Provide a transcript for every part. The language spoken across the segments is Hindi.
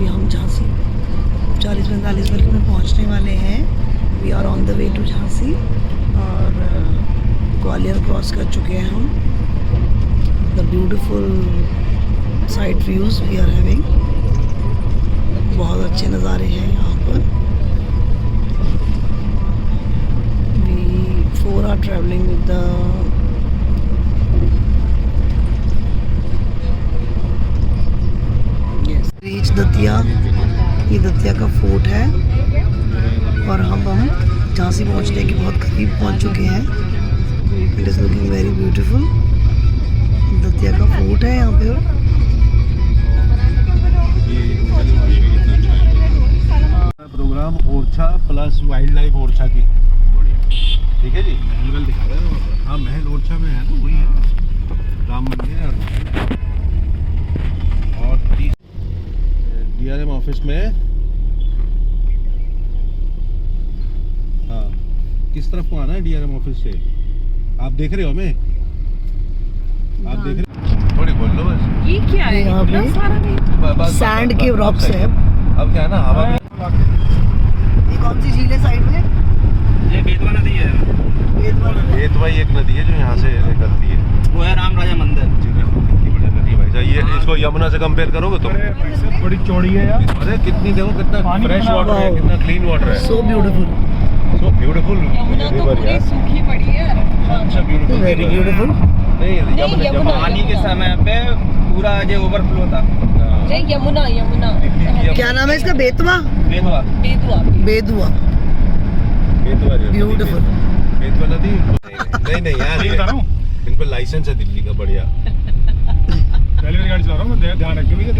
अभी हम झांसी 40-45 मिनट में पहुंचने वाले हैं। We are on the way to Jhansi और ग्वालियर क्रॉस कर चुके हैं हम। The beautiful side views we are having, बहुत अच्छे नज़ारे हैं यहाँ पर। We 4 are travelling with the reach Datia. ये दतिया का फोर्ट है और हम झांसी पहुंचने के बहुत करीब पहुंच चुके हैं। It is looking very beautiful. Datia का फोर्ट है यहाँ पे। Programme Orchha plus wildlife Orchha की, ठीक है जी। महल दिखा रहे हैं। हाँ, महल ओरछा में है ना, वही है राम मंदिर है। और DRM ऑफिस में, हाँ, किस तरफ को आना है DRM ऑफिस से? आप देख रहे हो हमें? आप देख रहे हो? थोड़ी बोल लो बस। ये क्या है? यहाँ पे सैंड के रॉक्स है। अब क्या है ना, हवा में। ये कौन सी झील है साइड में? ये बेतवा नदी है। बेतवा ही एक नदी है जो यहाँ से निकलती है। वो है राम राजा मंदिर। नदी भाई साहब, ये इसको यमुना से कंपेयर करोगे तो बड़ी चौड़ी है यार। अरे कितनी, देखो कितना फ्रेश वाटर है, कितना क्लीन वाटर है। So beautiful, so beautiful Yamuna तो पूरी सूखी पड़ी है। अच्छा ब्यूटीफुल, वेरी ब्यूटीफुल। नहीं यमुना पानी के समय पे पूरा जो ओवरफ्लो था। यमुना क्या नाम है इसका? बेतवा। बेतवा बेदुआ। ब्यूटीफुल। बेतवा नदी। नहीं यार, इन पर लाइसेंस है दिल्ली का, बढ़िया। पहले गाड़ी चला रहा हूँ, ध्यान रख के भैया।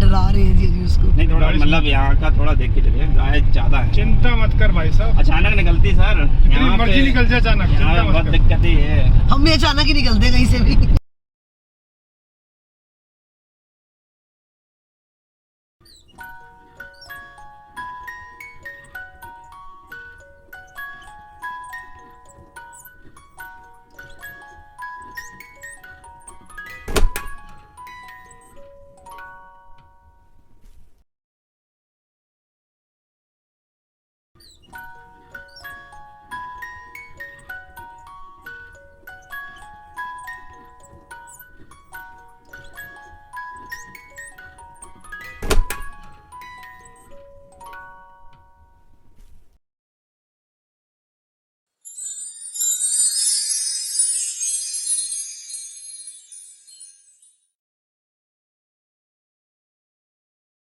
डरा रहे हैं जी उसको। नहीं, थोड़ा मतलब यहाँ का थोड़ा देख के चलिए, गाय ज्यादा है। चिंता मत कर भाई साहब, अचानक निकलती सर, यहाँ मर्जी निकल जाए अचानक। चिंता मत बहुत कर। दिक्कत ही है। हम भी अचानक ही निकलते हैं कहीं से भी।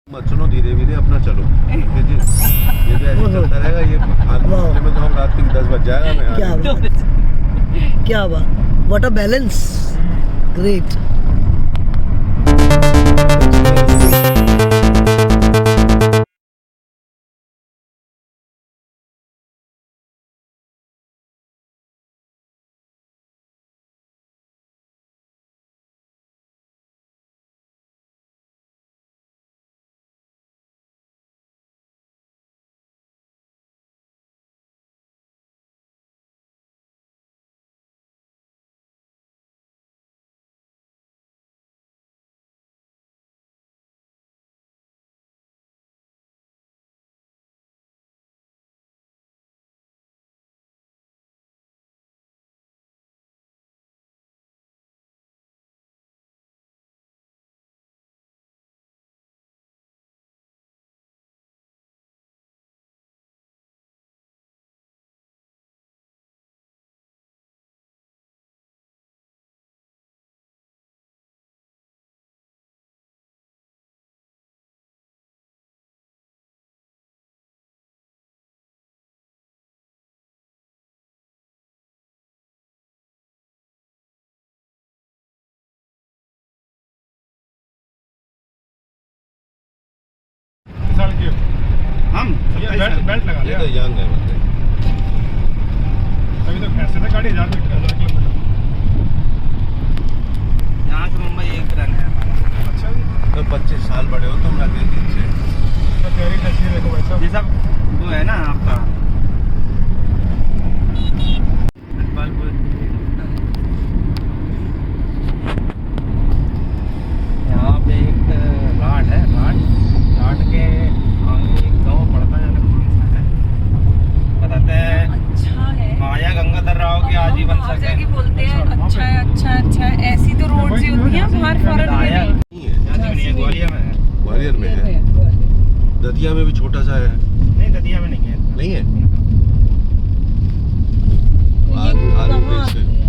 मत सुनो, धीरे धीरे अपना चलो। ये जो ऐसे चलता रहेगा, ये आने में तो हम रात के 10 बज जाएगा। क्या बात, क्या बात, व्हाट अ बैलेंस, ग्रेट। साल की हम बेल्ट लगा ये लिया। तो यंग है बंदे। अभी तो ऐसे ना गाड़ी 1000 किलोमीटर। यहाँ से मुंबई 1 रन है हमारा। अच्छा जी, तो 25 साल बड़े हो तुम राकेश जी से। तो तेरी नसीब देखो भाई साहब। ये सब वो है ना आपका यहाँ पे एक घाट है, घाट दतिया में भी छोटा सा है। नहीं दतिया में नहीं है, नहीं है।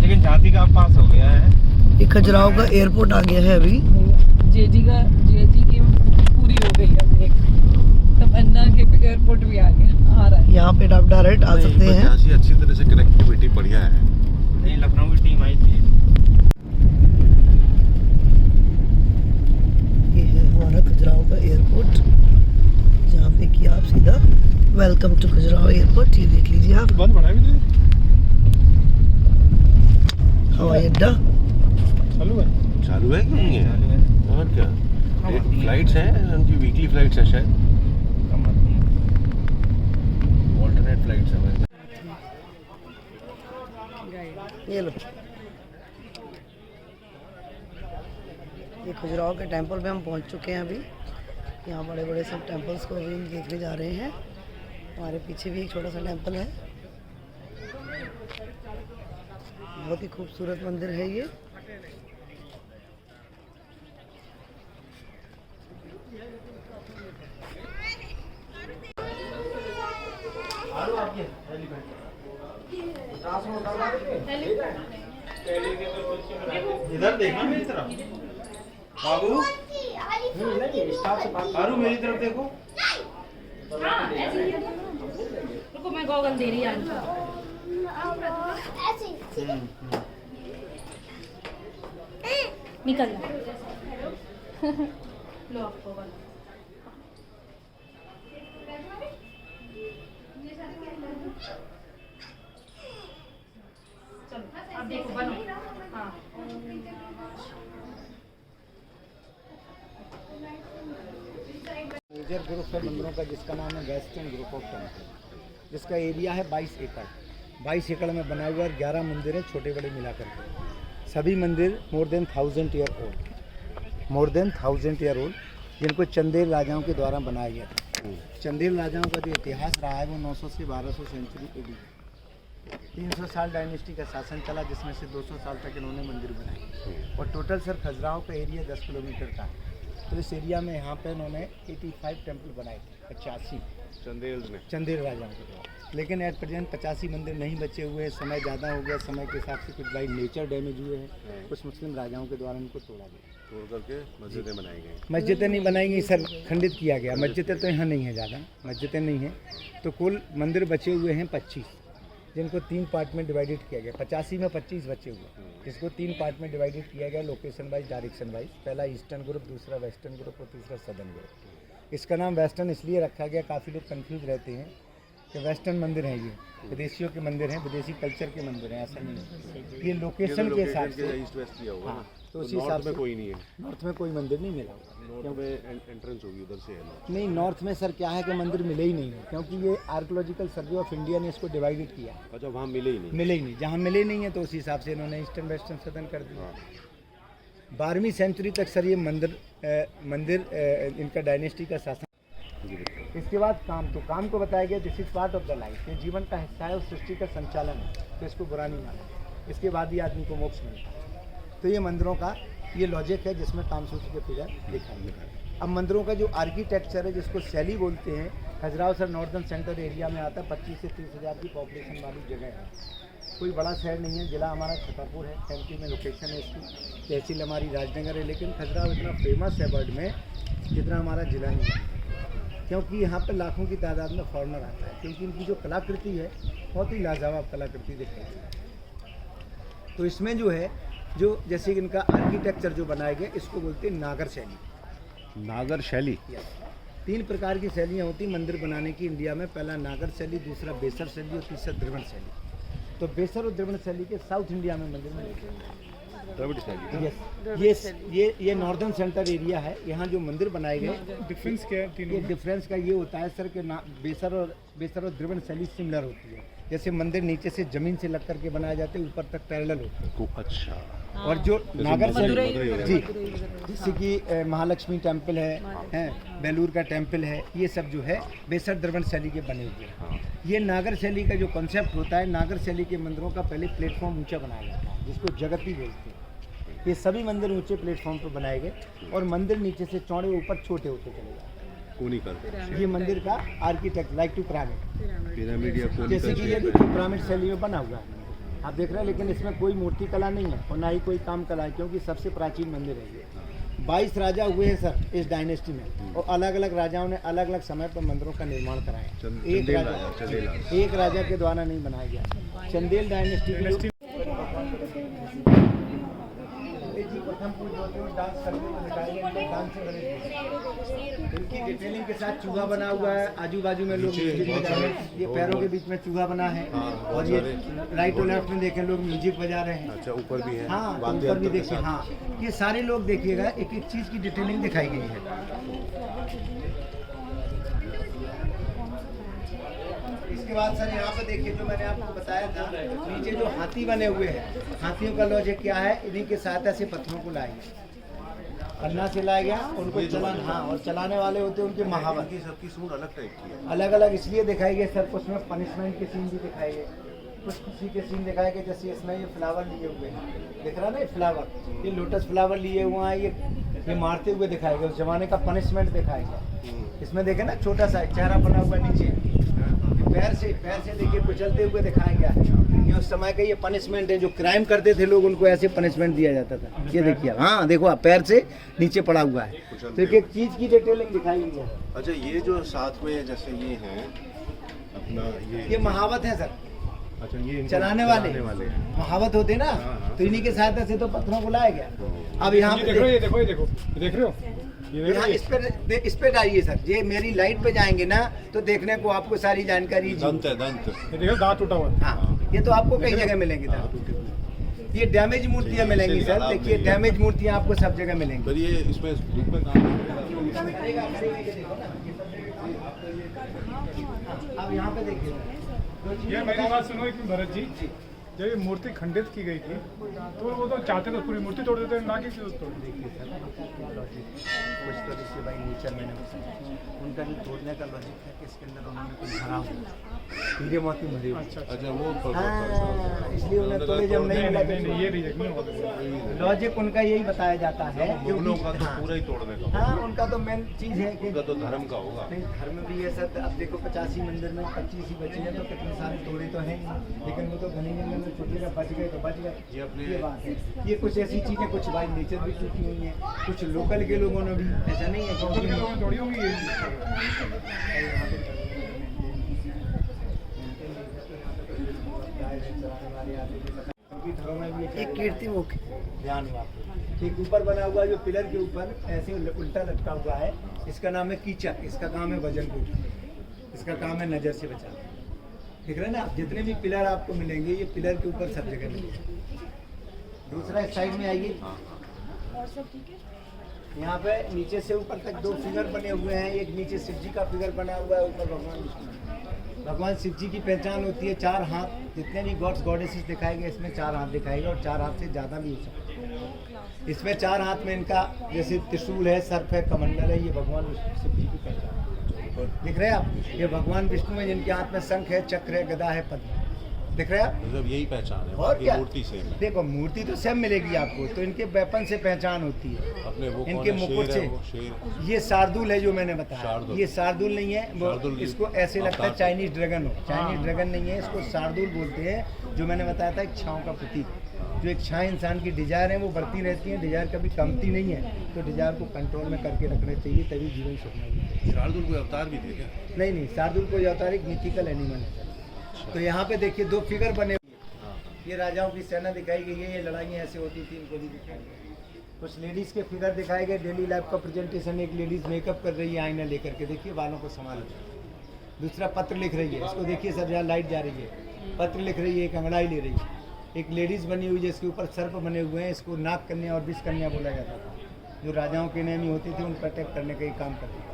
लेकिन झांसी का पास हो गया है। ये खजुराहो का एयरपोर्ट आ गया है अभी। जेजी की पूरी हो गई है अभी। तमन्ना के एयरपोर्ट भी आ गया, आ रहा है। यहाँ पे आप डायरेक्ट आ सकते हैं। झांसी अच्छी तरह से कनेक्टिविटी बढ़िया है। नहीं, लखनऊ की टीम आई थी। ये है हमारा खजुराहो का एयरपोर्ट, जहाँ पे कि आप सीधा वेलकम टू खजुराहो एयरपोर्ट, ये देख लीजिए आप। बंद पड़ा है अभी तो, हवाई अड्डा चालू है। चालू है कि नहीं है? चालू है। और क्या फ्लाइट्स हैं उनकी, वीकली फ्लाइट्स हैं शायद, कम आती है। ऑल्टरनेट फ्लाइट्स हैं। ये लो, ये खजुराहो के टेंपल पे हम पहुंच चुके हैं अभी। यहाँ बड़े बड़े सब टेंपल्स को अभी हम देखने जा रहे हैं। हमारे पीछे भी एक छोटा सा टेंपल है, बहुत ही खूबसूरत मंदिर है ये। इधर देखना मेरी तरफ बाबू, आरू मेरी तरफ देखो। रुको मैं गॉगल दे रही हूँ निकल लो आपको चलो आप देखो बनो। हाँ मेजर ग्रुप है मंदिरों का, जिसका नाम है वेस्टर्न ग्रुप ऑफ टेम्पल, जिसका एरिया है 22 एकड़। 22 एकड़ में बना हुआ 11 मंदिर हैं, छोटे बड़े मिलाकर के। सभी मंदिर more than 1000 year old, more than 1000 year old, जिनको चंदेल राजाओं के द्वारा बनाया गया था। चंदेल राजाओं का जो इतिहास रहा है वो 900 से 1200 सेंचुरी एडी, 300 साल डायनेस्टी का शासन चला, जिसमें से 200 साल तक इन्होंने मंदिर बनाए। और टोटल सर खजुराहो का एरिया 10 किलोमीटर का, तो इस एरिया में यहाँ पे इन्होंने 85 टेम्पल बनाए थे, 85 चंदेल राजाओं के द्वारा। लेकिन एट प्रेजेंट 85 मंदिर नहीं बचे हुए हैं, समय ज़्यादा हो गया, समय के हिसाब से कुछ भाई नेचर डैमेज हुए हैं, कुछ मुस्लिम राजाओं के द्वारा इनको तोड़ा गया, तोड़ करके मस्जिदें बनाई गई। मस्जिदें नहीं बनाई गई सर, खंडित किया गया। मस्जिदें तो यहाँ नहीं है, ज़्यादा मस्जिदें नहीं हैं, तो कुल मंदिर बचे हुए हैं 25, जिनको 3 पार्ट में डिवाइडेड किया गया। 85 में 25 बचे हुए, जिसको 3 पार्ट में डिवाइडेड किया गया, लोकेशन वाइज, डायरेक्शन वाइज। पहला ईस्टर्न ग्रुप, दूसरा वेस्टर्न ग्रुप और तीसरा सदर्न ग्रुप। इसका नाम वेस्टर्न इसलिए रखा गया, काफ़ी लोग कंफ्यूज रहते हैं कि वेस्टर्न मंदिर हैं, ये विदेशियों के मंदिर हैं, विदेशी कल्चर के मंदिर हैं, ऐसा नहीं है। ये लोकेशन के हिसाब से ईस्ट वेस्ट किया हुआ है। तो उसी हिसाब से कोई नहीं है, नॉर्थ में कोई मंदिर नहीं मिला। नॉर्थ में एंट्रेंस होगी उधर से है। नहीं, नॉर्थ में सर क्या है कि मंदिर मिले ही नहीं है, क्योंकि ये आर्कोलॉजिकल सर्वे ऑफ इंडिया ने इसको डिवाइडेड किया। अच्छा, वहाँ मिले ही नहीं। मिले ही नहीं, जहाँ मिले नहीं है तो उसी हिसाब से इन्होंने ईस्टर्न वेस्टर्न सदर्न कर दिया। 12वीं सेंचुरी तक सर ये मंदिर इनका डायनेस्टी का शासन। इसके बाद काम को बताया गया, this is part of the life, ये जीवन का हिस्सा है, उस सृष्टि का संचालन है, तो इसको बुरा नहीं माना। इसके बाद ही आदमी को मोक्ष मिलता है। तो ये मंदिरों का ये लॉजिक है, जिसमें कामसूत्र के फिगर दिखाई है। अब मंदिरों का जो आर्किटेक्चर है, जिसको शैली बोलते हैं, Khajuraho sir northern centre area में आता है। 25 से 30 हज़ार की पॉपुलेशन वाली जगह है, कोई बड़ा शहर नहीं है। जिला हमारा छतरपुर है, एमपी में लोकेशन है इसकी। तहसील हमारी राजनगर है, लेकिन खजुराहो इतना फेमस है वर्ल्ड में जितना हमारा जिला नहीं है, क्योंकि यहाँ पर लाखों की तादाद में फॉरेनर आता है, क्योंकि इनकी जो कलाकृति है बहुत ही लाजवाब कलाकृति दिखती है। तो इसमें जो है, जो जैसे कि इनका आर्किटेक्चर जो बनाया गया, इसको बोलते हैं नागर शैली। नागर शैली। 3 प्रकार की शैलियाँ होती मंदिर बनाने की इंडिया में। पहला नागर शैली, दूसरा बेसर शैली और तीसरा द्रविड़ शैली। तो बेसर और द्रविड़ शैली के साउथ इंडिया में मंदिर मिलते हैं। द्रविड़ शैली। यस, ये नॉर्दर्न सेंटर एरिया है। यहाँ जो मंदिर बनाए गए, डिफरेंस क्या है तीनों ये में? डिफरेंस का ये होता है सर कि बेसर और द्रविड़ शैली सिमिलर होती है। जैसे मंदिर नीचे से जमीन से लग करके बनाए जाते हैं, ऊपर तक पैरेलल होते हैं। अच्छा। और जो नागर शैली, जी, मदुरई जैसे कि महालक्ष्मी टेम्पल है, बेलूर का टेम्पल है, ये सब जो है बेसर द्रविड़ शैली के बने हुए हैं। ये नागर शैली का जो कॉन्सेप्ट होता है, नागर शैली के मंदिरों का पहले प्लेटफॉर्म ऊंचा बनाया जाता है, जिसको जगती बोलते हैं। ये सभी मंदिर ऊंचे प्लेटफॉर्म पर बनाए गए, और मंदिर नीचे से चौड़े ऊपर छोटे होते चले जाते हैं। कोनिकल ये मंदिर का architect like to pyramid, pyramid या कोनिकल जैसे कि ये देखिए पिरामिड शैली में बना हुआ है, आप देख रहे हैं। लेकिन इसमें कोई मूर्ति कला नहीं है और ना ही कोई काम कला है, क्योंकि सबसे प्राचीन मंदिर है ये। 22 राजा हुए हैं सर इस डायनेस्टी में, और अलग अलग राजाओं ने अलग अलग समय पर मंदिरों का निर्माण कराया। एक राजा के द्वारा नहीं बनाया गया। चंदेल डायनेस्टी के लोग प्रथम पूज्य होते हुए डांस करते हुए दिखाई गए, इनके डांस से बने थे। इनकी डिटेलिंग के साथ चूहा बना हुआ है, आजू बाजू में लोग म्यूजिक बजा रहे हैं, ये पैरों के बीच में चूहा बना है, और ये राइट और लेफ्ट में देखें लोग म्यूजिक बजा रहे हैं। अच्छा ऊपर भी है, हाँ तो ऊपर भी देखिए, हाँ ये सारे लोग देखिएगा एक एक चीज़ की डिटेलिंग दिखाई गई है। इसके बाद सर यहाँ पे देखिए जो मैंने आपको बताया था, नीचे जो हाथी बने हुए हैं, हाथियों का लॉजिक क्या है, इन्हीं की सहायता से पत्थरों को लाया गया, पन्ना से लाया गया, उनको चलाना, हाँ, और चलाने वाले होते हैं उनके महावत। सबकी सूट अलग टाइप की है, अलग अलग इसलिए दिखाई गए सर, कुछ में पनिशमेंट के सीन भी दिखाए गए, कुछ खुशी के सीन दिखाए गए। जैसे इसमें ये फ्लावर लिए हुए हैं, दिख रहा ना ये फ्लावर, ये लोटस फ्लावर लिए हुए हैं, ये मारते हुए दिखाए गए, उस जमाने का पनिशमेंट दिखाएगा। इसमें देखे ना छोटा सा चेहरा बना हुआ नीचे, पैर से देखिए कुचलते हुए दिखाया गया है। ये उस समय का ये पनिशमेंट है, जो क्राइम करते थे लोग उनको ऐसे पनिशमेंट दिया जाता था। ये देखिए, हाँ देखो आप, पैर से नीचे पड़ा हुआ है, तो एक एक चीज की डिटेलिंग दिखाई गई है। अच्छा ये जो साथ में जैसे ये है अपना ये महावत है सर, अच्छा ये चलाने वाले महावत होते ना, तो इन्हीं के सहायता से तो पत्थरों को लाया गया। अब यहाँ पे देखो, ये देखो, ये देखो, ये देख रहे हो, यहाँ इस पे डालिए सर, ये मेरी लाइट पे जाएंगे ना तो देखने को आपको सारी जानकारी। दंत है, दंत ये देखो दांत टूटा हुआ है। हाँ ये तो आपको कई जगह मिलेंगी दांत। ये डैमेज मूर्तियाँ मिलेंगी सर, देखिए डैमेज मूर्तियाँ आपको सब जगह मिलेंगी। पर ये इसमें धूप में काम अब यहाँ पे देखिए, ये मेरी बात सुनो एक भरत जी, जब ये मूर्ति खंडित की गई थी तो वो तो चाहते तो पूरी मूर्ति तोड़ देते, ना कि तोड़ देखिए सर कुछ तो देखिए भाई नेचर मैंने उनका जो तोड़ने का लॉजिक है कि इसके अंदर उन्होंने कुछ भरा हुआ कीड़े मोती मरे हुए। अच्छा वो हाँ, इसलिए उन्हें तोड़े जब नहीं मिला। नहीं, ये रिजेक्ट नहीं होगा। लॉजिक उनका यही बताया जाता है, मुगलों का तो पूरा ही तोड़ने का, हाँ उनका तो मेन चीज़ है कि उनका तो धर्म का होगा। नहीं धर्म भी है सर। अब देखो 85 मंदिर में 25 ही बचे हैं, तो कितने सारे तोड़े तो हैं, लेकिन वो तो घने जंगल में छोटे का बच गए तो बच गए। ये अपने ये बात है, ये कुछ ऐसी चीज़ें, कुछ भाई नेचर भी टूटी हुई है, कुछ लोकल के लोगों ने भी, ऐसा नहीं है लोकल के लोगों ने तोड़ी होंगी ये। एक कीर्ति मुख ध्यान हुआ, एक ऊपर बना हुआ जो पिलर के ऊपर ऐसे उल्टा लटका हुआ है, इसका नाम है कीचक, इसका काम है वजन को, इसका काम है नज़र से बचाना। देख रहे हैं ना आप, जितने भी पिलर आपको मिलेंगे ये पिलर के ऊपर सब जगह मिलेंगे। दूसरा इस साइड में आइए, यहाँ पे नीचे से ऊपर तक 2 फिगर बने हुए हैं, एक नीचे शिव जी का फिगर बना हुआ है, ऊपर भगवान विष्णु। भगवान शिव जी की पहचान होती है 4 हाथ, जितने भी गॉड्स गॉडेसेस दिखाए गए इसमें 4 हाथ दिखाए गए, और 4 हाथ से ज़्यादा भी हो सकते हैं। इसमें 4 हाथ में इनका जैसे त्रिशूल है, सर्प है, कमंडल है, ये भगवान शिव जी की पहचान दिख रहे हैं आप। ये भगवान विष्णु है जिनके हाथ में शंख है, चक्र है, गदा है, पद्म, दिख रहे हैं आप। मतलब यही पहचान है, और क्या, मूर्ति से देखो मूर्ति तो सेम मिलेगी आपको, तो इनके वेपन से पहचान होती है, अपने वो इनके मुकुट से। ये शार्दुल है जो मैंने बताया, ये शार्दुल नहीं है, वो इसको ऐसे लगता है चाइनीज ड्रैगन हो, चाइनीज ड्रैगन नहीं है, इसको शार्दुल बोलते हैं। जो मैंने बताया था इच्छाओं का प्रतीक, जो इच्छाएं इंसान की डिजायर है वो बढ़ती रहती हैं, डिजायर कभी कमती नहीं है, तो डिजायर को कंट्रोल में करके रखना चाहिए, तभी जीवन सुखना। शार्दुल को अवतार भी थे क्या? नहीं, शार्दुल को अवतार एक मिथिकल एनिमल है। तो यहाँ पे देखिए 2 फिगर बने हुए, ये राजाओं की सेना दिखाई गई है, ये लड़ाइयाँ ऐसे होती थी, इनको भी दिखाई गई। कुछ लेडीज़ के फिगर दिखाए गए, डेली लाइफ का प्रेजेंटेशन, एक लेडीज़ मेकअप कर रही है आईना लेकर के, देखिए बालों को संभाल। दूसरा पत्र लिख रही है, इसको देखिए सर जहाँ लाइट जा रही है, पत्र लिख रही है, एक अंगड़ाई ले रही है। एक लेडीज़ बनी हुई जिसके ऊपर सर्प बने हुए हैं, इसको नाग कन्या और विष कन्या बोला जाता था, जो राजाओं के नेमी होती थी उनको अटैक करने का ही काम करती थी।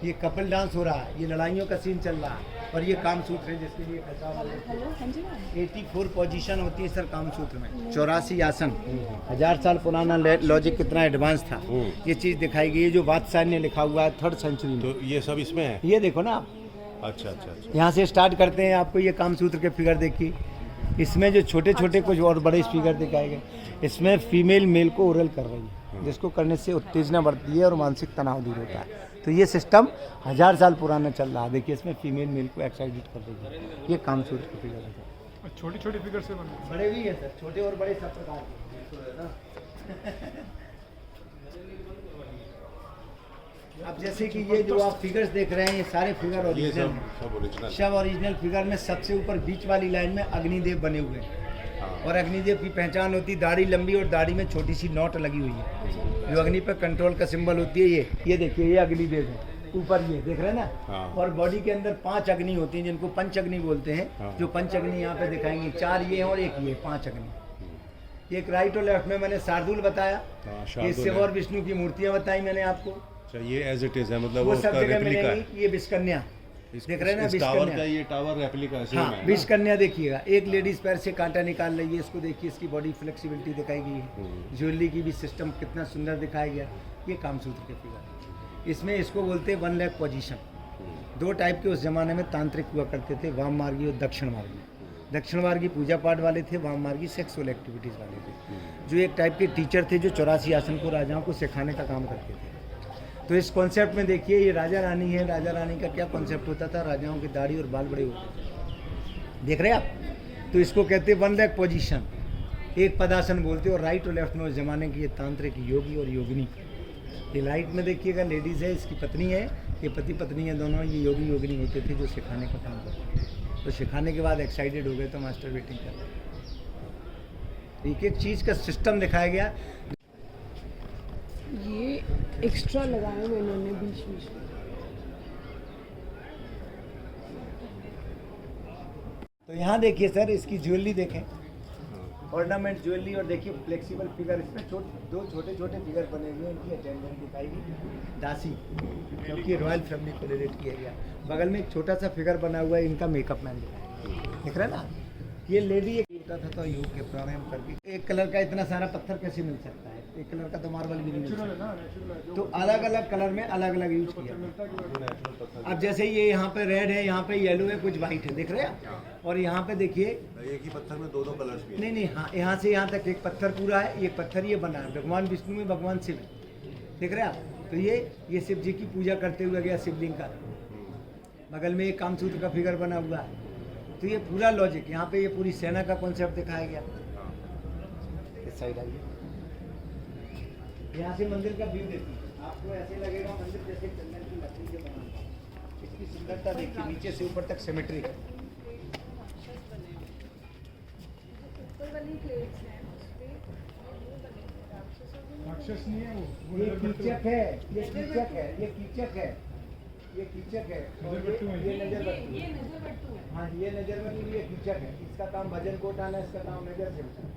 ये कपल डांस हो रहा है, ये लड़ाइयों का सीन चल रहा है, और ये कामसूत्र है जिसके लिए 84 पोजीशन होती है सर कामसूत्र में, 84 आसन। 1000 साल पुराना लॉजिक कितना एडवांस था, ये चीज़ दिखाई गई है। जो बादशाह ने लिखा हुआ है 3rd सेंचुरी में, तो ये सब इसमें है। ये देखो ना आप, अच्छा अच्छा अच्छा, यहाँ से स्टार्ट करते हैं, आपको ये कामसूत्र के फिगर देखिए, इसमें जो छोटे छोटे कुछ और बड़े फिगर दिखाए गए, इसमें फीमेल मेल को ओरल कर रही है, जिसको करने से उत्तेजना बढ़ती है और मानसिक तनाव दूर होता है। तो ये सिस्टम 1000 साल पुराना चल रहा है। देखिए इसमें फीमेल मेल को एक्साइटेड कर रही है। ये कामसूत्र का फिगर है सर। और छोटी छोटी फिगर से बने बड़े भी है सर, छोटे और बड़े सब प्रकार के। अब जैसे कि ये जो आप फिगर्स देख रहे हैं ये सारे फिगर ये ओरिजिनल सब हैं। सब ओरिजिनल। सब ओरिजिनल फिगर में सबसे ऊपर बीच वाली लाइन में अग्निदेव बने हुए हैं। और अग्निदेव की पहचान होती है दाढ़ी लंबी और दाढ़ी में छोटी सी नोट लगी हुई है, जो अग्नि पर कंट्रोल का सिंबल होती है। ये देखिए ये अग्निदेव है ऊपर, ये देख रहे हैं ना। हाँ। और बॉडी के अंदर 5 अग्नि होती हैं जिनको पंच अग्नि बोलते हैं। हाँ। जो पंच अग्नि यहाँ पे दिखाएंगे, 4 ये हैं और 1 ये, 5 अग्नि। एक राइट और लेफ्ट में मैंने शार्दुल बताया, हाँ, ये शार्दुल शिव है। और विष्णु की मूर्तियाँ बताई मैंने आपको। अच्छा ये एज इट इज है, मतलब वो वो सब उसका जगह रेप्लिका है। मिलेंगी। ये विष्कन्या देख रहे हैं ना, इस टावर का विष्कन्या। ये टावर रेप्लिका सेम हाँ है ना? विष्कन्या देखिएगा, एक लेडीज पैर से कांटा निकाल रही है, इसको देखिए, इसकी बॉडी फ्लेक्सिबिलिटी दिखाई गई है। ज्वेलरी की भी सिस्टम कितना सुंदर दिखाया गया। ये कामसूत्र के फिगर, इसमें इसको बोलते हैं 1 लेग पोजीशन। 2 टाइप के उस जमाने में तांत्रिक हुआ करते थे, वाम मार्गी और दक्षिण मार्गी। दक्षिण मार्गी पूजा पाठ वाले थे, वाम मार्गी सेक्सुअल एक्टिविटीज़ वाले थे। जो एक टाइप के टीचर थे जो 84 आसन को राजाओं को सिखाने का काम करते थे। तो इस कॉन्सेप्ट में देखिए ये राजा रानी है। राजा रानी का क्या कॉन्सेप्ट होता था, राजाओं की दाढ़ी और बाल बड़े होते थे, देख रहे हैं आप। तो इसको कहते हैं 1 लेग पोजीशन, एक पदासन बोलते हैं। और राइट और लेफ्ट में उस जमाने की ये तांत्रिक योगी और योगिनी। ये राइट में देखिएगा लेडीज़ है, इसकी पत्नी है, ये पति पत्नी है दोनों। ये योगी योगिनी होते थे जो सिखाने का काम करते थे। तो सिखाने के बाद एक्साइटेड हो गए तो मास्टर वेटिंग कर रहे। एक एक चीज़ का सिस्टम दिखाया गया। ये एक्स्ट्रा लगाए हुए इन्होंने बीच बीच में। तो यहाँ देखिए सर, इसकी ज्वेलरी देखें, ऑर्नामेंट ज्वेलरी। और देखिए फ्लेक्सिबल फिगर, इसमें 2 छोटे छोटे फिगर बने हुए हैं। इनकी अटेंडेंट दिखाएगी दासी, क्योंकि रॉयल फैमिली को रिलेट किया गया। बगल में एक छोटा सा फिगर बना हुआ है, इनका मेकअप मैन दिखाएगा, दिख रहा है ना। ये लेडी एक होता था योग के प्राणायाम करके। एक कलर का इतना सारा पत्थर कैसे मिल सकता है? एक कलर का तो मार्बल भी नहीं मिल सकता। तो अलग अलग कलर में अलग अलग यूज किया। अब जैसे ये यहाँ पे रेड है, यहाँ पे येलो है, कुछ वाइट है, देख रहे हैं। और यहाँ पे देखिए एक ही पत्थर में 2 कलर्स भी हैं। नहीं, हाँ, यहाँ से यहाँ तक एक पत्थर पूरा है। एक पत्थर ये बना है, भगवान विष्णु में भगवान शिव है, देख रहे हैं आप। तो ये शिव जी की पूजा करते हुए गया शिवलिंग का। बगल में एक कामसूत्र का फिगर बना हुआ है। तो ये पूरा लॉजिक, यहाँ पे ये पूरी सेना का कॉन्सेप्ट दिखाया गया। इस साइड आइए, यहाँ से मंदिर का व्यू देखिए, आपको ऐसे लगेगा मंदिर जैसे चंदन की लकड़ी के बना है। इसकी सुंदरता देखिए, नीचे से ऊपर तक सिमेट्री है। राक्षस नहीं है वो ये कीचक है, ये कीचक है, ये कीचक है, ये कीचक है। और ये नजर बट्टू है। हाँ ये नजर बट्टू, ये कीचक है। इसका काम भजन को उठाना है, इसका काम नजर से उठाना।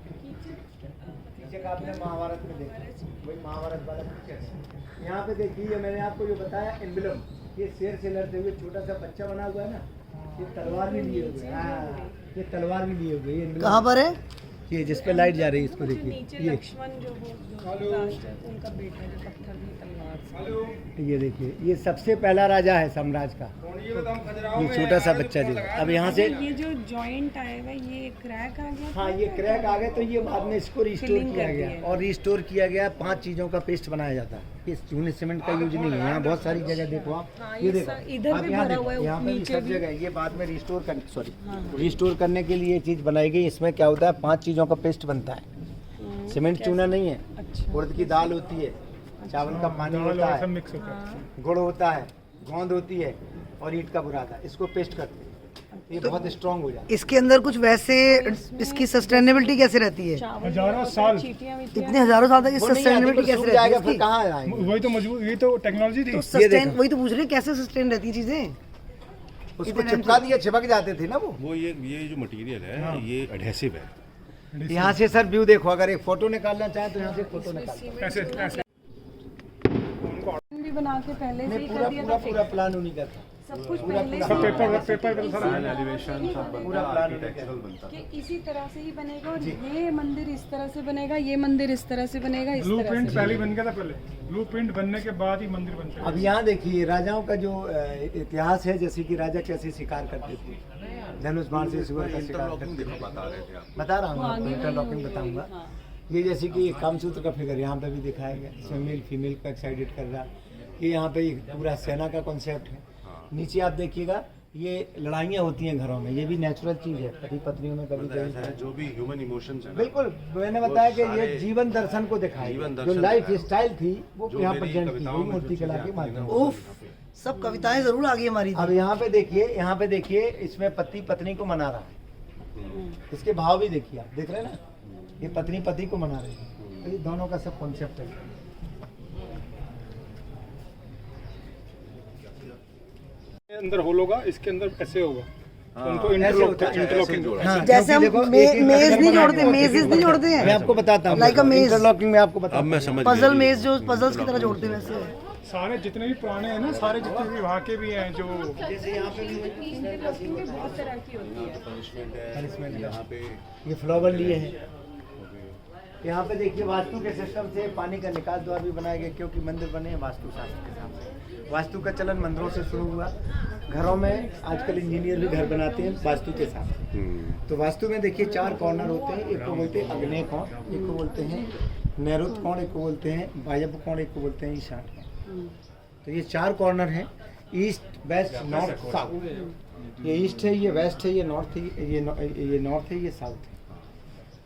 कीचक आपने महाभारत में देखा, वही महाभारत वाला कीचक है। यहाँ पे देखिए, ये मैंने आपको जो बताया एम्बलम, ये शेर से लड़ते हुए छोटा सा बच्चा बना हुआ है ना, ये तलवार भी लिए हुए। हाँ ये तलवार भी लिए हुए। ये कहाँ पर है? ये जिस पे लाइट जा रही है इसको देखिए। ये लक्ष्मण जो उनका बेटा जो पत्थर की तलवार से। ये देखिए, ये सबसे पहला राजा है साम्राज्य का, ये छोटा सा बच्चा जो। अब यहाँ से ये जो जॉइंट आएगा ये क्रैक आ गया। हाँ ये क्रैक आ गए, तो ये बाद में इसको रिस्टोर Filling किया कर गया। दिया। और रिस्टोर किया गया 5 चीज़ों का पेस्ट बनाया जाता है। इस चूने सीमेंट का यूज नहीं है। यहाँ बहुत सारी जगह देखो आप, हाँ, ये ये देखो इधर आप भी यहाँ भरा देखो, हुआ है, यहाँ पे भी नीचे सब भी। जगह। ये बाद में रिस्टोर करने रिस्टोर करने के लिए ये चीज़ बनाई गई। इसमें क्या होता है, 5 चीज़ों का पेस्ट बनता है। सीमेंट चूना नहीं है, अच्छा। उड़द की दाल होती है, चावल का पानी दाल होता और सब है, मिक्स होता है। गुड़ होता है, गोंद होती है और ईंट का बुरादा। इसको पेस्ट करते हैं, ये बहुत स्ट्रांग हो जाता है। इसके अंदर कुछ वैसे इसकी सस्टेनेबिलिटी कैसे रहती है? हजारों साल। इतने हजारों साल तक वो नहीं आती, सस्टेनेबिलिटी तो कैसे सूख रहती है जाएगा, फिर इसकी? कहाँ आएंगे? वही तो मजबूत, ये तो टेक्नोलॉजी थी। तो ये सस्टेन, देखो। वही तो पूछ रहे हैं कैसे सस्टेन रहती है चीजें? उसको चिपका दिया, चिपक जाते थे ना वो। वो ये जो मटेरियल है ये एडहेसिव है। यहाँ से सर व्यू देखो, अगर एक फोटो निकालना चाहे तो यहाँ से फोटो निकाल। ऐसे ऐसे भी बना के पहले से ही पूरा कर दिया पूरा था। पूरा प्लान उन्हीं का था। सब कुछ पूरा पहले सब से पेपर का सारा एलिवेशन सब पूरा प्लान आर्किटेक्चरल बनता कि इसी तरह से ही बनेगा और ये मंदिर इस तरह से बनेगा, ये मंदिर इस तरह से बनेगा, इस तरह ब्लूप्रिंट से। पहले ही बन गया था। पहले ब्लूप्रिंट बनने के बाद ही मंदिर बनते हैं। अब यहाँ देखिए राजाओं का जो इतिहास है, जैसे कि राजा कैसे शिकार करते थे, धनुष बाण से सुअर का शिकार इंटरलॉकिंग करते देखो बता रहे थे आप। थे। बता रहा हूँ वो आपको, आगे इंटरलॉकिंग बताऊंगा। ये जैसे कि कामसूत्र का फिगर यहाँ पे भी दिखाया गया, इसमें मेल फीमेल को एक्साइटेड कर रहा। ये यहाँ पे पूरा सेना का कॉन्सेप्ट है। नीचे आप देखिएगा ये लड़ाइयाँ होती हैं घरों में, ये भी नेचुरल चीज़ है, पति पत्नियों में कभी ऐसा है, जो भी ह्यूमन इमोशंस है ना, बिल्कुल मैंने बताया कि ये सारे जीवन दर्शन को दिखाई, जीवन जो दर्शन लाइफ है। स्टाइल थी वो जो यहाँ मेरी प्रेजेंट की कविताओं हुई में मूर्ति जो कला चीज़ें के आती हैं ना, माध्यम वो उफ, सब कविताएं जरूर आ गई हमारी। अब यहाँ पे देखिए इसमें पति पत्नी को मना रहा है, इसके भाव भी देखिए आप देख रहे हैं ना, ये पत्नी पति को मना रही है, तो ये दोनों का सब कॉन्सेप्ट है। अंदर होल होगा, इसके अंदर ऐसे होगा, हाँ, उनको ऐसे इंटरलॉक होता है, इंटरलॉकिंग जोड़ा। हाँ, जैसे हम क्योंकि देखो, एक-एक मेज अगर नहीं बना जोड़ते, के मेजेस नहीं जोड़ते मैं हैं, आपको बताता हूँ, Like a maze. इंटरलॉकिंग में आपको बताता अब हूँ। मैं समझ पजल गया। मेज जो पजल्स की तरह जोड़ते हैं वैसे। सारे जितने भी पुराने हैं ना, सारे जितने भी वहाँ के भी हैं जो जैसे यहाँ पे भी बहुत तरह की होती है। पनिशमेंट है, Punishment है। यहाँ पे ये फ्लावर लिए हैं। यहाँ पे देखिए वास्तु के सिस्टम से पानी का निकास द्वार भी बनाया गया, क्योंकि मंदिर बने हैं वास्तु शास्त्र के हिसाब से। वास्तु का चलन मंदिरों से शुरू हुआ, घरों में आजकल इंजीनियर भी घर बनाते हैं वास्तु के हिसाब से। तो वास्तु में देखिए 4 कॉर्नर होते हैं, एक को बोलते हैं अग्नेय कोण, एक को बोलते हैं नैऋत्य कोण, एक को बोलते हैं वायव्य कोण, एक को बोलते हैं ईशान कोण। तो ये 4 कॉर्नर हैं, ईस्ट वेस्ट नॉर्थ साउथ। ये ईस्ट है, ये वेस्ट है, ये नॉर्थ है, ये नॉर्थ है, ये साउथ है।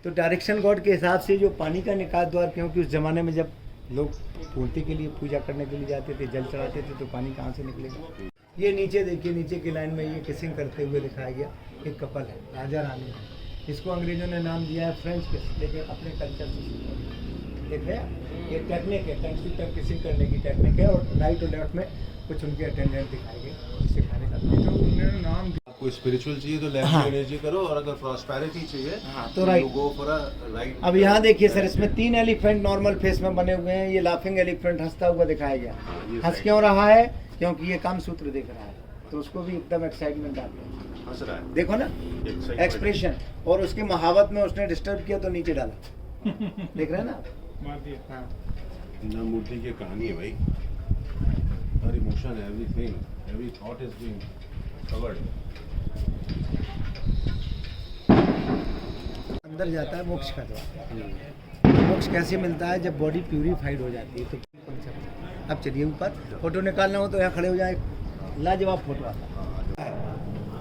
तो डायरेक्शन गॉड के हिसाब से जो पानी का निकास द्वार, क्योंकि उस जमाने में जब लोग पूर्ति के लिए पूजा करने के लिए जाते थे, जल चढ़ाते थे, तो पानी कहाँ से निकलेगा। ये नीचे देखिए, नीचे की लाइन में ये किसिंग करते हुए दिखाया गया, एक कपल है, राजा रानी है। इसको अंग्रेजों ने नाम दिया है फ्रेंच किस, लेकिन अपने कल्चर से देख रहे हैं, ये टेक्निक है, टंग टू टंग किसिंग करने की टेक्निक है। और राइट और लेफ्ट में कुछ उनके अटेंडेंट दिखाए गए, सिखाने का। तो उन्होंने नाम आपको स्पिरिचुअल चाहिए तो लेफ्ट हाँ। एनर्जी करो, और अगर प्रॉस्पेरिटी चाहिए हाँ, तो right। Go for a right. अब यहाँ देखिए सर, इसमें 3 एलिफेंट नॉर्मल फेस में बने हुए हैं। ये लाफिंग एलिफेंट हंसता हुआ दिखाया गया। ये हंस side। क्यों रहा है? क्योंकि ये काम सूत्र देख रहा है, तो उसको भी एकदम एक्साइटमेंट आती है। हंस रहा है, देखो ना Excitement। एक्सप्रेशन, और उसके महावत में उसने डिस्टर्ब किया तो नीचे डाला। देख रहे हैं ना? मार दिया। हाँ। ना मूर्ति की कहानी है भाई, हर emotion, everything, every thought is being covered. अंदर जाता है मोक्ष का द्वार। मोक्ष कैसे मिलता है? जब बॉडी प्यूरिफाइड हो जाती है। तो अब चलिए ऊपर, फोटो निकालना हो तो यहाँ खड़े हो जाए, लाजवाब फोटो आता है।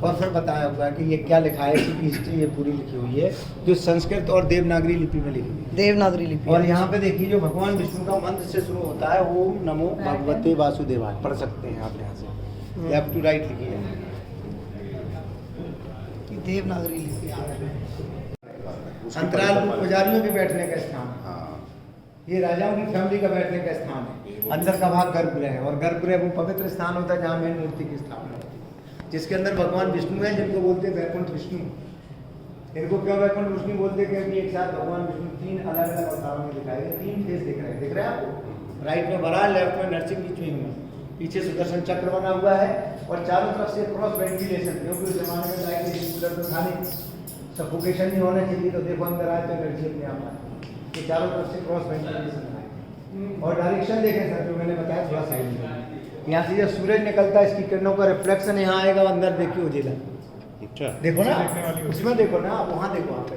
और फिर बताया हुआ है कि ये क्या लिखा है, इसकी हिस्ट्री ये पूरी लिखी हुई है, जो संस्कृत और देवनागरी लिपि में लिखी हुई है। देवनागरी लिपि। और यहाँ पे देखिए, जो भगवान विष्णु का मंत्र से शुरू होता है, ओम नमो भगवते वासुदेवाय, पढ़ सकते हैं आप यहाँ से, लेफ्ट टू राइट लिखी है। देवनागरी लिपि। अंतराल रूप पुजारियों के बैठने का स्थान है। हाँ, ये राजाओं की फैमिली का बैठने का स्थान है। अंदर का भाग गर्भगृह है, और गर्भगृह वो पवित्र स्थान होता है जहाँ मेन मूर्ति की स्थापना होती है, जिसके अंदर भगवान विष्णु है, जिनको बोलते हैं वैकुंठ विष्णु। इनको क्यों वैकुंठ विष्णु बोलते हैं? क्योंकि एक साथ भगवान विष्णु 3 अलग अलग अवतारों में दिखाए गए, 3 फेस दिख रहे हैं। दिख रहे हैं आपको? राइट में बराह, लेफ्ट में नरसिंह की चुई में, पीछे सुदर्शन चक्र बना हुआ है, और चारों तरफ से क्रॉस वेंटिलेशन, क्योंकि उस जमाने में लाइट कूलर तो था नहीं, सफोकेशन नहीं होना चाहिए। तो देखो अंदर आए तो एनर्जी अपने आप आए, ये चारों तरफ से क्रॉस वेंटिलेशन है। और डायरेक्शन देखें सर, जो मैंने बताया थोड़ा साइड में, यहाँ से जब सूरज निकलता है, इसकी किरणों का रिफ्लेक्शन यहाँ आएगा, अंदर देखिए उजेला। अच्छा, देखो ना, उसमें देखो ना, वहाँ देखो आप,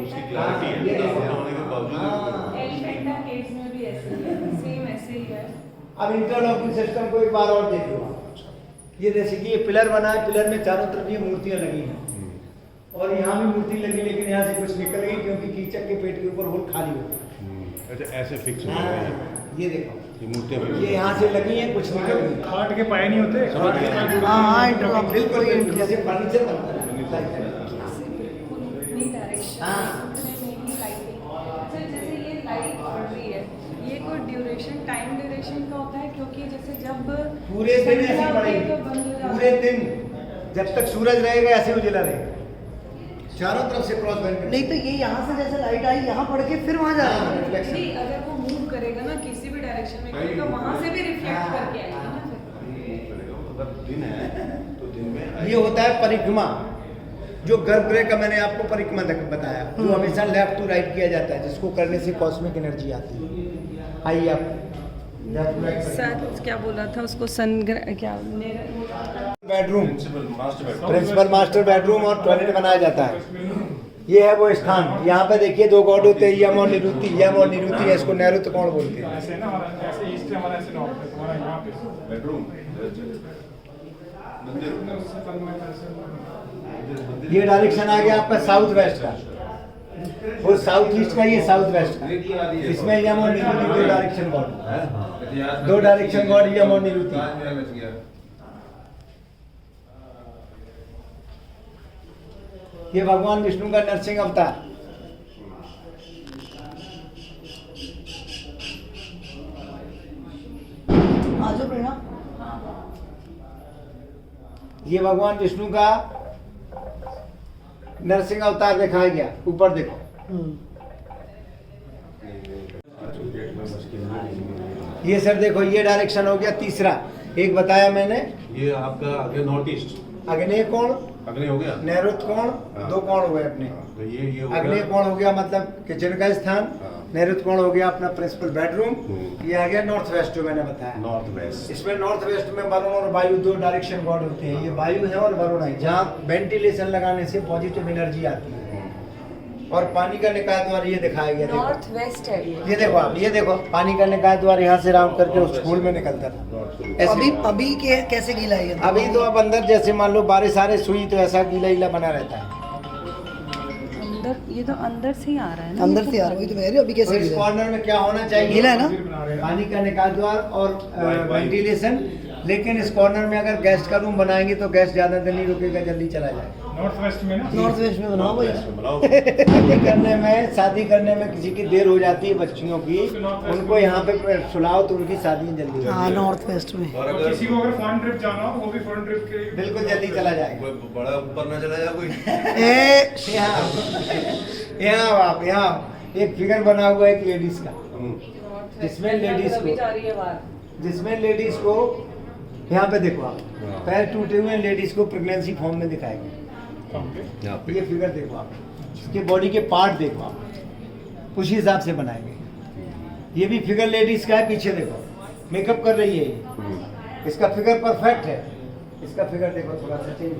उसकी क्लैरिटी है, ये देखो। ऐसा होने के बावजूद एलिफेंटा केव्स में भी ऐसे ही है, सेम ऐसे ही है। अब इंटरलॉकिंग सिस्टम को एक बार और देख लो आप। ये जैसे कि ये पिलर बना है, पिलर में चारों तरफ ये मूर्तियां लगी हैं, और यहाँ भी मूर्ति लगी, लेकिन यहाँ से कुछ निकल गई, क्योंकि कीचक के पेट के ऊपर होल खाली हो गया। अच्छा ऐसे फिक्स हो हाँ, गए ये देखो, ये मूर्तियाँ फिक्स ये यहाँ से लगी हैं, कुछ निकल गई। खाट के पाए नहीं होते, समझ गया। खाट के हाँ हाँ, इंटरलॉक। बिल्कुल बिल्कुल, जैसे फर्नीचर बनता है। उतनी डायरेक्शन, हाँ। उतने में ही लाइटिंग। सर जैसे ये लाइट पड़ रही है, ये कोई ड्यूरेशन, टाइम ड्यूरेशन का होता है, क्योंकि जैसे जब पूरे दिन ऐसी संध्या होती है पड़ेगी, तो बंद हो जाता पूरे है। दिन जब तक सूरज रहेगा ऐसे उजला रहेगा, चारों तरफ से क्रॉस वेंटिलेशन। नहीं तो ये यहाँ से जैसे लाइट आई, यहाँ पड़ के फिर वहाँ जा रहा है। रिफ्लेक्शन। नहीं, अगर वो मूव करेगा ना किसी भी डायरेक्शन में, करेगा, वहाँ से भी रिफ्लेक्ट करके आएगी ना फिर। अगर दिन है तो दिन में ये होता है परिक्रमा, जो गर्भगृह का मैंने आपको परिक्रमा बताया, जो हमेशा लेफ्ट टू राइट किया जाता है, जिसको करने से कॉस्मिक एनर्जी आती है। आइए आप लेफ्ट टू राइट। सर क्या बोला था उसको, सन क्या bedroom, principal master bedroom, principal master bedroom और टॉयलेट बनाया जाता है। ये है वो स्थान। यहाँ पे देखिए दो गॉड होते हैं, यम और निरुति। यम और निरुति है, इसको नैरुत्य कोण बोलते हैं। ऐसे ना हमारा ऐसे ईस्ट है, हमारा ऐसे नॉर्थ है, तुम्हारा यहाँ पे बेडरूम ये डायरेक्शन आ गया आपका साउथ वेस्ट का, वो साउथ ईस्ट का, ये साउथ वेस्ट का। इसमें यम और निरुति दो डायरेक्शन गॉड, दो डायरेक्शन गॉड यम और निरुति। ये भगवान विष्णु का नरसिंह अवतार। आज प्रेरणा ये भगवान विष्णु का नरसिंह अवतार दिखाया गया। ऊपर देखो, ये सर देखो, ये डायरेक्शन हो गया तीसरा। एक बताया मैंने, ये आपका आगे नॉर्थ ईस्ट अग्नेय कोण, अग्नि हो गया। नैऋत्य कोण, दो कोण हो गए अपने। तो ये हो गया। अग्नेय कोण हो गया मतलब किचन का स्थान, नैऋत्य कोण हो गया अपना प्रिंसिपल बेडरूम। ये आ गया नॉर्थ वेस्ट जो मैंने बताया। North west. इसमें नॉर्थ वेस्ट में वरुण और वायु दो डायरेक्शन गॉड होते हैं। ये वायु है और वरुण है, जहाँ वेंटिलेशन लगाने से पॉजिटिव एनर्जी आती है। और पानी का निकाय द्वार ये दिखाया गया। नॉर्थ वेस्ट है ये देखो आप, ये देखो पानी का निकाय द्वार यहाँ से राउंड करके उस स्कूल में निकलता था। अभी ऐसे अभी के कैसे गीला है ये? अभी तो अब अंदर जैसे मान लो बारिश आ रही सुई तो ऐसा गीला गीला बना रहता है। अंदर, ये तो अंदर से ही आ रहा है ना। अंदर से आ रहा है, वही तो कह रही हूँ, अभी तो कैसे इस गीला है? कॉर्नर में क्या होना चाहिए? गीला है ना? पानी का निकाल द्वार और वेंटिलेशन। लेकिन इस कॉर्नर में अगर गेस्ट का रूम बनाएंगे तो गैस ज्यादा देर नहीं रुकेगा, जल्दी चला जाएगा। नॉर्थ वेस्ट में ना, नॉर्थ वेस्ट में बनाओ भैया। शादी करने में किसी की देर हो जाती है बच्चियों की, उनको यहाँ पे सुलाओ तो उनकी शादी जल्दी हो हाँ, नॉर्थ वेस्ट में। और और किसी को अगर फॉरेन ट्रिप जाना हो वो भी फॉरेन ट्रिप के बिल्कुल जल्दी चला जाएगा। कोई बड़ा ऊपर ना चला जाए कोई। ए यहाँ आप यहाँ एक फिगर बना हुआ है एक लेडीज का, जिसमें लेडीज अभी को, जा रही है बाहर। जिसमें लेडीज को यहाँ पे देखो आप, पैर टूटे हुए लेडीज को प्रेगनेंसी फॉर्म में दिखाया गया। यहाँ पे ये फिगर देखो आप, इसके बॉडी के पार्ट देखो आप, उसी हिसाब से बनाएंगे। ये भी फिगर लेडीज का है, पीछे देखो मेकअप कर रही है ये। इसका फिगर परफेक्ट है, इसका फिगर देखो थोड़ा सा चेंज है।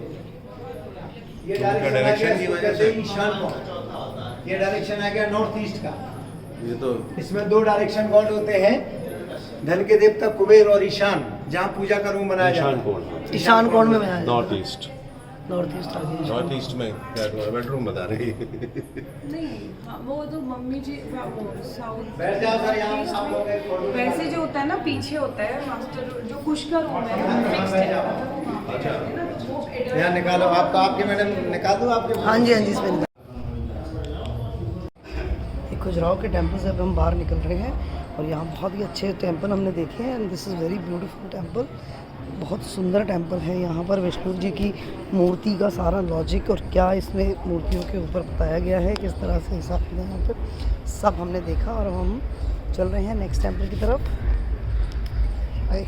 ये डायरेक्शन की वजह से ईशान कोण, ये डायरेक्शन आ गया नॉर्थ ईस्ट का। ये तो इसमें दो डायरेक्शन गॉड होते हैं, धन के देवता कुबेर और ईशान, जहाँ पूजा का रूम बनाया जाता ईशान है। कोण, ईशान कोण में बनाया नॉर्थ ईस्ट। नॉर्थ ईस्ट आ गया। नॉर्थ ईस्ट में क्या बेडरूम बता रही है। नहीं, हाँ, वो तो मम्मी जी वो साउथ बैठ जाओ सर यहाँ आप लोग एक फोटो। वैसे जो होता है ना पीछे होता है मास्टर, जो कुश का रूम है वो फिक्स्ड है। अच्छा। यहाँ निकालो आपका, आपके मैडम निकाल दो आपके। हाँ जी, हाँ जी, इसमें निकाल। खजुराहो के टेम्पल से अब हम बाहर निकल रहे हैं और यहाँ बहुत ही अच्छे टेम्पल हमने देखे हैं। And this is very beautiful temple, बहुत सुंदर टेम्पल है। यहाँ पर विष्णु जी की मूर्ति का सारा लॉजिक और क्या इसमें मूर्तियों के ऊपर बताया गया है, किस तरह से हिसाब किया यहाँ पर, सब हमने देखा। और अब हम चल रहे हैं नेक्स्ट टेम्पल की तरफ। आए।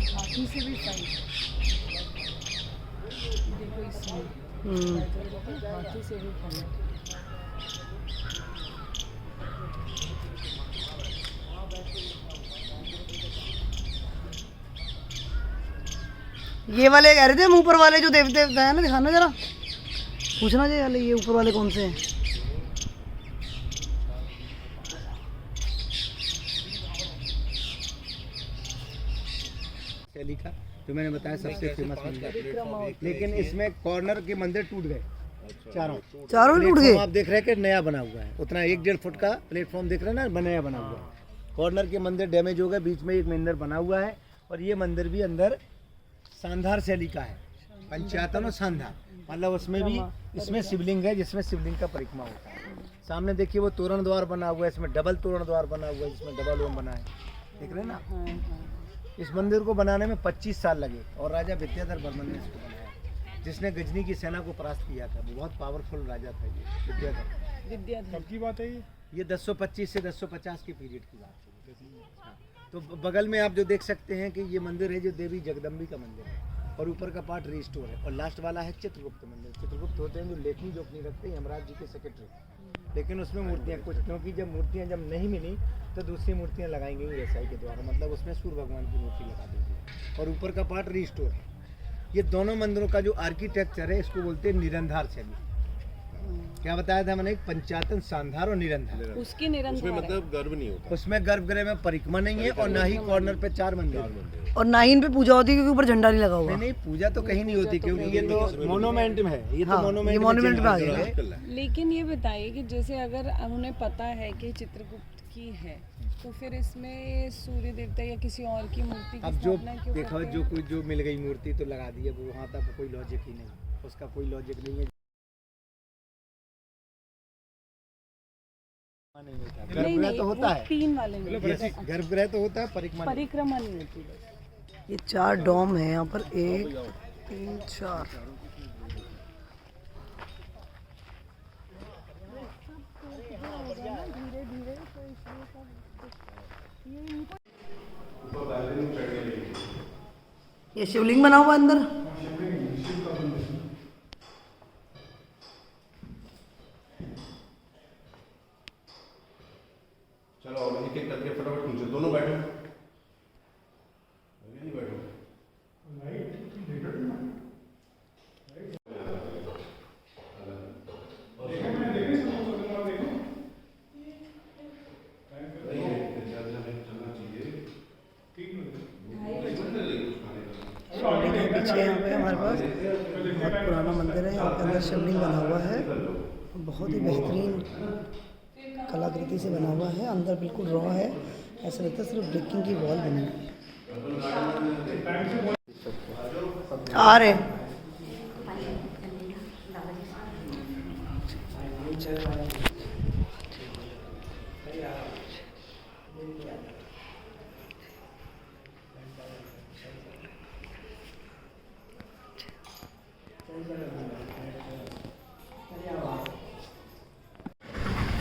हाथी से भी फाइट, देखो इसमें हाथी से भी फाइट। ये वाले कह रहे थे हम ऊपर वाले जो देव देवता है ना, दिखाना जरा, पूछना चाहिए वाले ये ऊपर वाले कौन से हैं। शैली का जो मैंने बताया सबसे फेमस मंदिर, लेकिन इसमें कॉर्नर के मंदिर टूट गए चारों चारों टूट प्लेटफॉर्म गए। आप देख रहे हैं कि नया बना हुआ है, उतना 1-1.5 फुट का प्लेटफॉर्म देख रहे हैं ना, नया बना हुआ है। कॉर्नर के मंदिर डैमेज हो गए, बीच में एक मंदिर बना हुआ है। और ये मंदिर भी अंदर शानदार शैली का है, पंचायतन और शानदार, मतलब उसमें भी इसमें शिवलिंग है, जिसमें शिवलिंग का परिक्रमा होता है। सामने देखिए वो तोरण द्वार बना हुआ है, इसमें डबल तोरण द्वार बना हुआ है, जिसमें डबल ओम बना है, देख रहे हैं ना। इस मंदिर को बनाने में 25 साल लगे और राजा विद्याधर बर्मन ने इसको बनाया, जिसने गजनी की सेना को परास्त किया था। वो बहुत पावरफुल राजा था ये विद्याधर। कब की बात है ये 1025 से 1050 के पीरियड की बात है। हाँ, तो बगल में आप जो देख सकते हैं कि ये मंदिर है जो देवी जगदम्बी का मंदिर है। और ऊपर का पार्ट रिस्टोर है। और लास्ट वाला है चित्रगुप्त मंदिर। चित्रगुप्त होते हैं जो लेखनी जोखनी रखते हैं यमराज जी के सेक्रेटरी, लेकिन उसमें मूर्तियाँ कुछ, क्योंकि जब मूर्तियाँ जब नहीं मिली तो दूसरी मूर्तियाँ लगाई गई एसआई के द्वारा, मतलब उसमें सूर्य भगवान की मूर्ति लगा दी गई और ऊपर का पार्ट रिस्टोर है। ये दोनों मंदिरों का जो आर्किटेक्चर है इसको बोलते हैं निरंधार शैली। क्या बताया था मैंने, पंचायतन, शानदार और निरंधार। उसकी उसमें निरंतर मतलब गर्भ नहीं होता। उसमें गर्भगृह में परिक्रमा नहीं है और ना ही कॉर्नर पे 4 मंदिर। और ना ही इन पे पूजा होती है क्योंकि ऊपर झंडा नहीं लगा हुआ। नहीं नहीं, पूजा तो कहीं नहीं होती क्योंकि ये तो मोनोमेंट में है। ये तो हाँ, मोनोमेंट ये मोनूमेंट में आ गया है। लेकिन ये बताइए कि जैसे अगर उन्हें पता है कि चित्रगुप्त की है तो फिर इसमें सूर्य देवता या किसी और की मूर्ति की अब जो स्थापना क्यों देखो करते जो हैं? कोई जो मिल गई मूर्ति तो लगा दी है, वो वहाँ तक कोई लॉजिक ही नहीं, उसका कोई लॉजिक नहीं है। नहीं होता, नहीं गर्भगृह नहीं, तो होता वो है, 3 वाले में गर्भगृह तो होता है, परिक्रमा नहीं। परिक्रमा नहीं होती बस। ये 4 डोम है यहाँ पर, 1 3 4। ये शिवलिंग बना हुआ अंदर। चलो अब एक एक करके फटाफट नीचे दोनों बैठो। अभी नहीं बैठो। शिवलिंग है पीछे यहाँ पे हमारे पास, बहुत पुराना मंदिर है। यहाँ के अंदर शिवलिंग बना हुआ है, बहुत ही बेहतरीन कलाकृति से बना हुआ है। अंदर बिल्कुल रॉ है, ऐसा लगता है सिर्फ ब्रेकिंग की वॉल बनी हुई है। आ रहे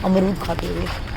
अमरूद खाते हुए।